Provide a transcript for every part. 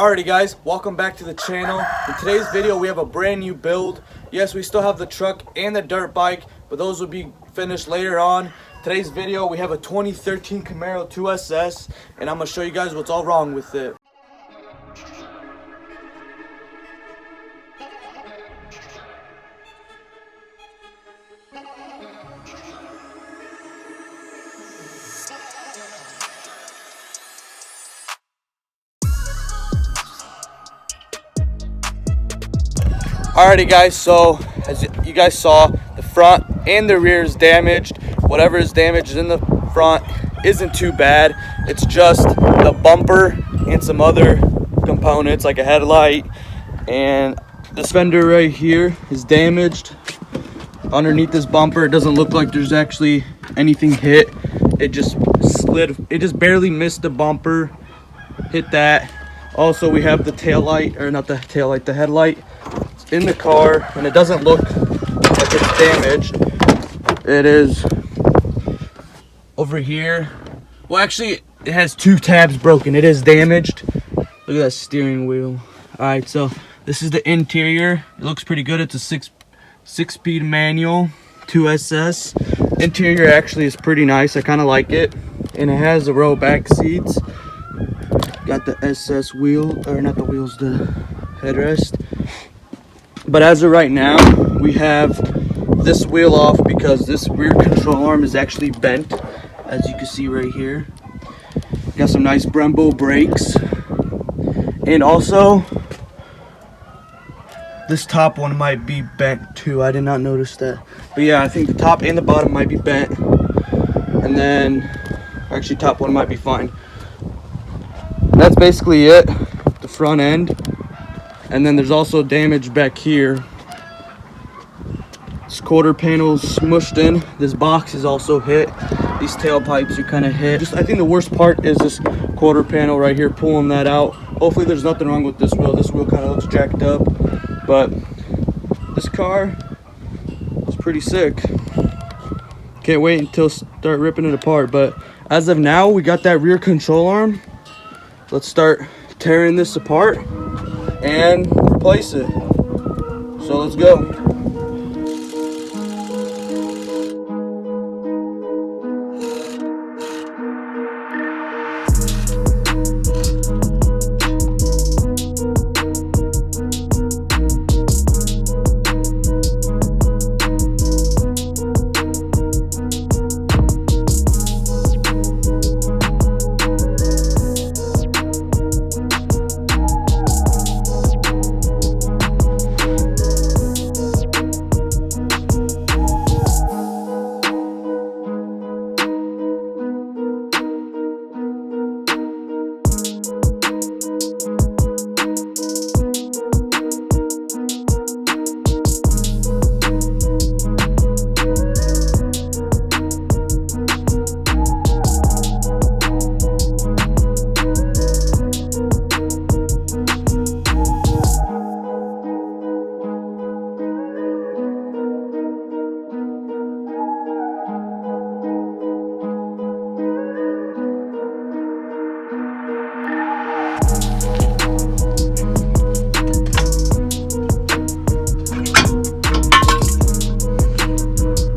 Alrighty guys, welcome back to the channel. In today's video we have a brand new build. Yes, we still have the truck and the dirt bike, but those will be finished later on. Today's video we have a 2013 Camaro 2SS, and I'm going to show you guys what's all wrong with it. Alrighty guys, so as you guys saw, the front and the rear is damaged. Whatever is damaged in the front isn't too bad. It's just the bumper and some other components like a headlight, and this fender right here is damaged. Underneath this bumper, it doesn't look like there's actually anything hit. It just slid, it just barely missed the bumper, hit that. Also, we have the tail light, or not the tail light, the headlight in the car, and it doesn't look like it's damaged. It is over here. Well, actually it has two tabs broken. It is damaged. Look at that steering wheel. All right, so this is the interior. It looks pretty good. It's a six-speed manual 2SS. Interior actually is pretty nice. I kind of like it, and it has the row back seats. Got the SS wheel, or not the wheels, the headrest. But as of right now, we have this wheel off because this rear control arm is actually bent, as you can see right here. Got some nice Brembo brakes. And also, this top one might be bent too. I did not notice that. But yeah, I think the top and the bottom might be bent. And then, actually top one might be fine. That's basically it, the front end. And then there's also damage back here. This quarter panel is smushed in. This box is also hit. These tailpipes are kind of hit. I think the worst part is this quarter panel right here, pulling that out. Hopefully there's nothing wrong with this wheel. This wheel kind of looks jacked up. But this car is pretty sick. Can't wait until start ripping it apart. But as of now, we got that rear control arm. Let's start tearing this apart and replace it. So let's go.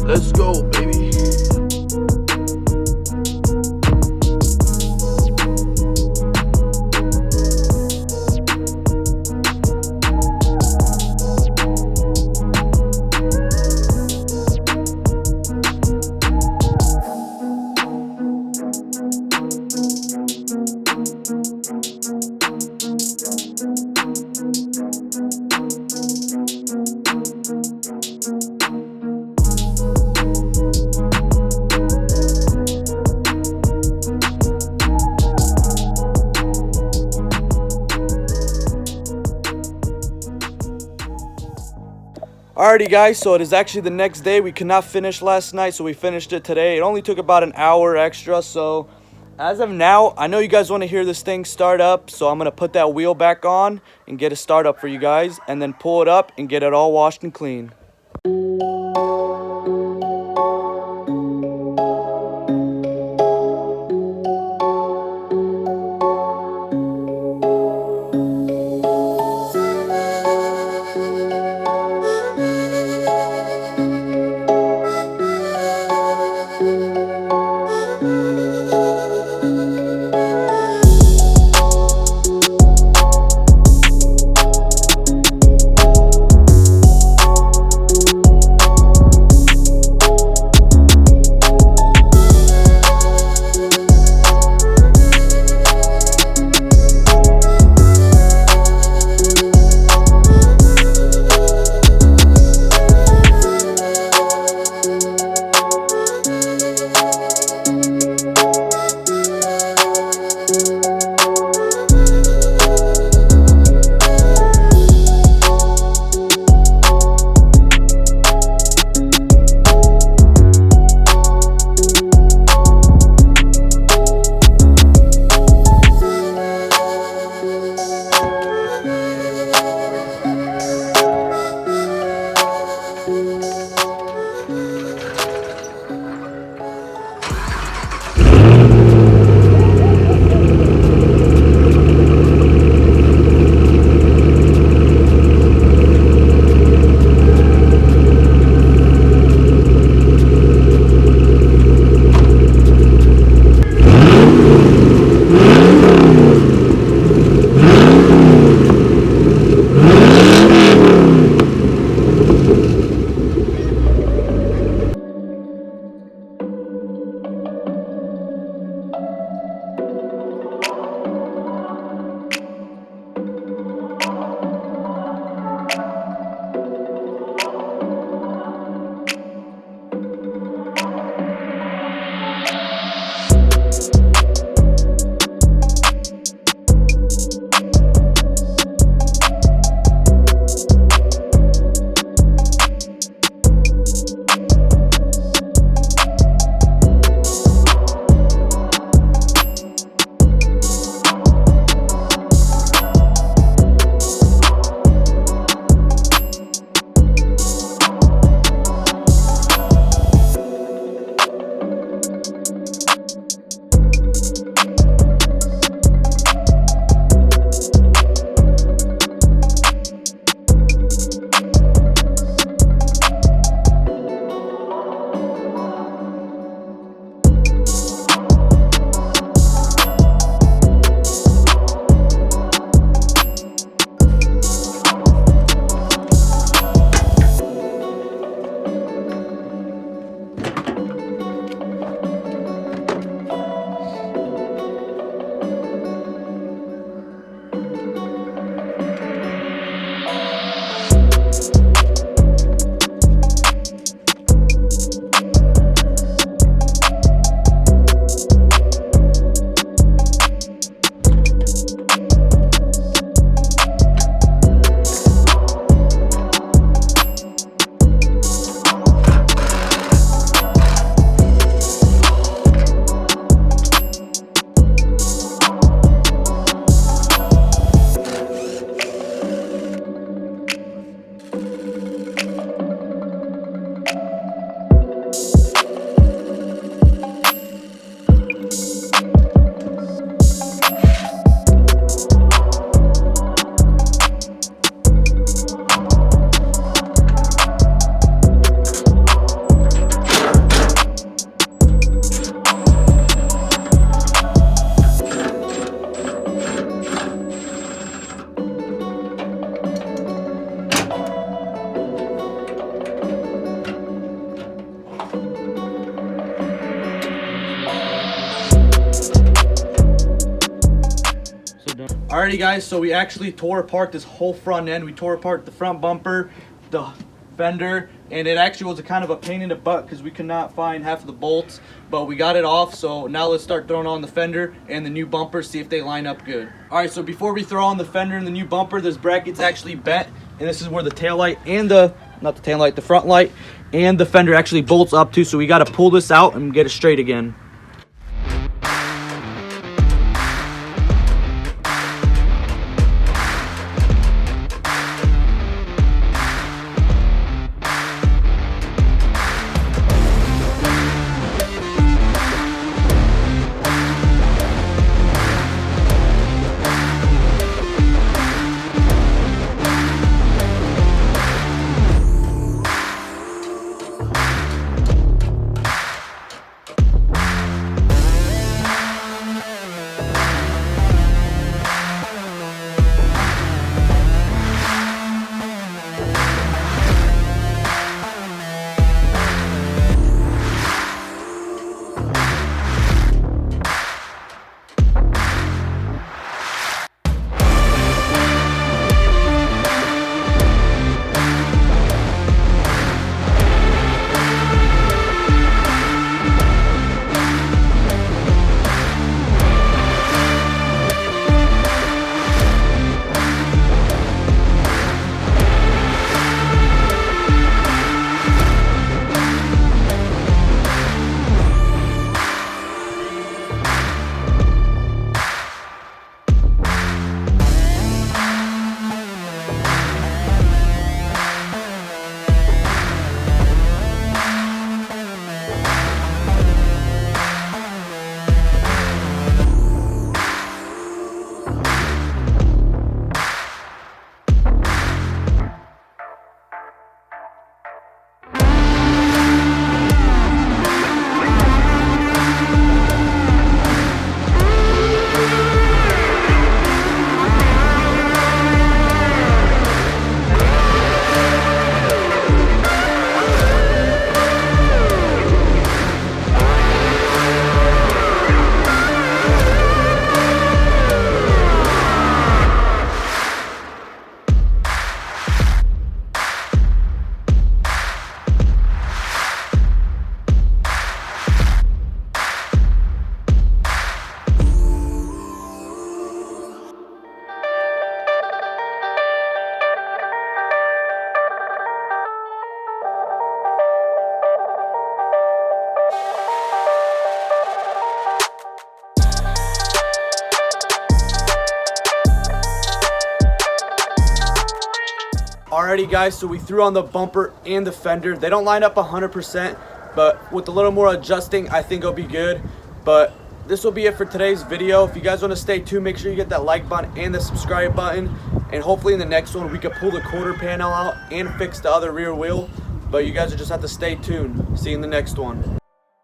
Let's go, baby. Alrighty guys, so it is actually the next day. We could not finish last night, so we finished it today. It only took about an hour extra, so as of now, I know you guys want to hear this thing start up, so I'm going to put that wheel back on and get it start up for you guys, and then pull it up and get it all washed and clean. Alrighty guys, so we actually tore apart this whole front end. We tore apart the front bumper, the fender, and it actually was a kind of a pain in the butt because we could not find half of the bolts, but we got it off. So now let's start throwing on the fender and the new bumper, see if they line up good. Alright, so before we throw on the fender and the new bumper, this bracket's actually bent, and this is where the tail light and the front light and the fender actually bolts up to, so we got to pull this out and get it straight again. Alrighty guys, so we threw on the bumper and the fender. They don't line up 100%, but with a little more adjusting, I think it'll be good. But this will be it for today's video. If you guys want to stay tuned, make sure you get that like button and the subscribe button. And hopefully in the next one, we can pull the quarter panel out and fix the other rear wheel. But you guys will just have to stay tuned. See you in the next one.